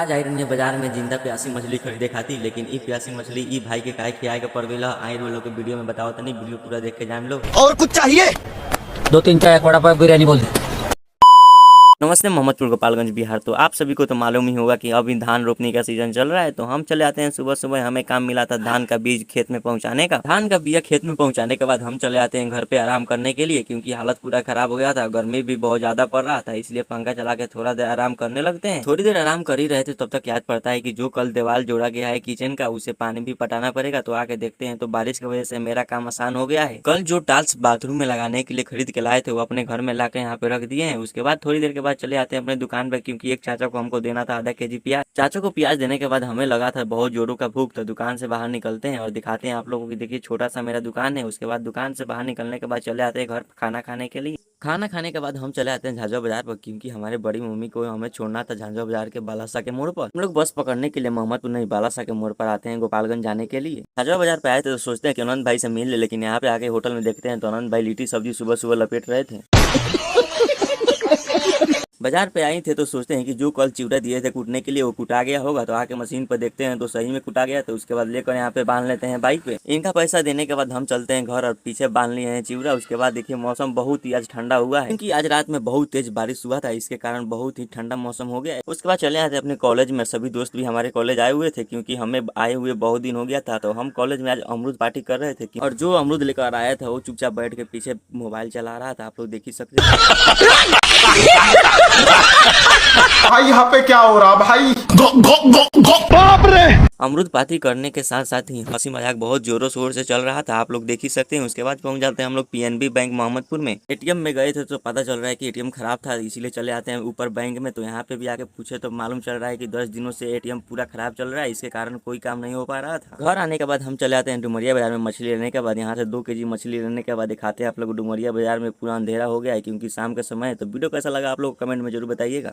आज आई रहने बाजार में जिंदा प्यासी मछली खरीदे खाती, लेकिन ई प्यासी मछली ई भाई के काहे खियाए के पड़ गई। आई लोग के वीडियो में बताओ तनी, वीडियो पूरा देख के जान लो। और कुछ चाहिए? दो तीन चाय वड़ा पाव बिरयानी बोल दे। नमस्ते, मोहम्मदपुर गोपालगंज बिहार। तो आप सभी को तो मालूम ही होगा कि अभी धान रोपने का सीजन चल रहा है। तो हम चले आते हैं सुबह सुबह, हमें काम मिला था धान का बीज खेत में पहुंचाने का। धान का बिया खेत में पहुंचाने के बाद हम चले आते हैं घर पे आराम करने के लिए, क्योंकि हालत पूरा खराब हो गया था, गर्मी भी बहुत ज्यादा पड़ रहा था, इसलिए पंखा चला के थोड़ा देर आराम करने लगते हैं। थोड़ी देर आराम कर ही रहे थे, तब तक याद पड़ता है कि जो कल दीवार जोड़ा गया है किचन का, उसे पानी भी पटाना पड़ेगा। तो आके देखते हैं, तो बारिश की वजह से मेरा काम आसान हो गया है। कल जो टाइल्स बाथरूम में लगाने के लिए खरीद के लाए थे, वो अपने घर में ला के यहाँ पे रख दिए हैं। उसके बाद थोड़ी देर के बाद चले आते हैं अपने दुकान पे, क्योंकि एक चाचा को हमको देना था आधा केजी प्याज। चाचा को प्याज देने के बाद हमें लगा था बहुत जोरों का भूख, तो दुकान से बाहर निकलते हैं और दिखाते हैं आप लोगों की। देखिए छोटा सा मेरा दुकान है। उसके बाद दुकान से बाहर निकलने के बाद चले आते हैं घर खाना खाने के लिए। खाना खाने के बाद हम चले आते हैं झांझा बाजार पर, क्योंकि हमारे बड़ी मम्मी को हमें छोड़ना था झांझा बाजार के बालासा के मोड़ पर। हम लोग बस पकड़ने के लिए मोहम्मदपुर नहीं बालासा के मोड़ पर आते हैं गोपालगंज जाने के लिए। झांझा बाजार पे आए थे तो सोचते हैं कि अनंत भाई से मिल ले, लेकिन यहाँ पे आके होटल में देखते हैं तो अनंत भाई लिट्टी सब्जी सुबह सुबह लपेट रहे थे। बाजार पे आए थे तो सोचते हैं कि जो कल चिवड़ा दिए थे कूटने के लिए वो कुटा गया होगा, तो आके मशीन पर देखते हैं तो सही में कुटा गया। तो उसके बाद लेकर यहाँ पे बांध लेते हैं बाइक पे। इनका पैसा देने के बाद हम चलते हैं घर और पीछे बांध लिए हैं चिवड़ा। उसके बाद देखिए मौसम बहुत ही आज ठंडा हुआ है, क्योंकि आज रात में बहुत तेज बारिश हुआ था, इसके कारण बहुत ही ठंडा मौसम हो गया है। उसके बाद चले आते अपने कॉलेज में। सभी दोस्त भी हमारे कॉलेज आए हुए थे, क्योंकि हमें आए हुए बहुत दिन हो गया था। तो हम कॉलेज में आज अमरूद पार्टी कर रहे थे, और जो अमरूद लेकर आया था वो चुपचाप बैठ के पीछे मोबाइल चला रहा था। आप लोग देख ही सकते हैं भाई यहाँ पे क्या हो रहा भाई? बाप रे! अमरूद पार्टी करने के साथ साथ ही हंसी मजाक बहुत जोरों शोर से चल रहा था, आप लोग देख ही सकते हैं। उसके बाद पहुंच जाते हैं हम लोग पीएनबी बैंक मोहम्मदपुर में। एटीएम में गए थे तो पता चल रहा है कि एटीएम खराब था, इसीलिए चले आते हैं ऊपर बैंक में। तो यहाँ पे भी आके पूछे तो मालूम चल रहा है कि 10 दिनों से एटीएम पूरा खराब चल रहा है, इसके कारण कोई काम नहीं हो पा रहा था। घर आने के बाद हम चले आते हैं डुमरिया बाजार में मछली लेने के बाद। यहाँ से 2 केजी मछली लेने के बाद दिखाते हैं आप लोग डुमरिया बाजार में। पूरा अंधेरा हो गया है क्योंकि शाम का समय है। तो वीडियो कैसा लगा आप लोग कमेंट में जरूर बताइएगा।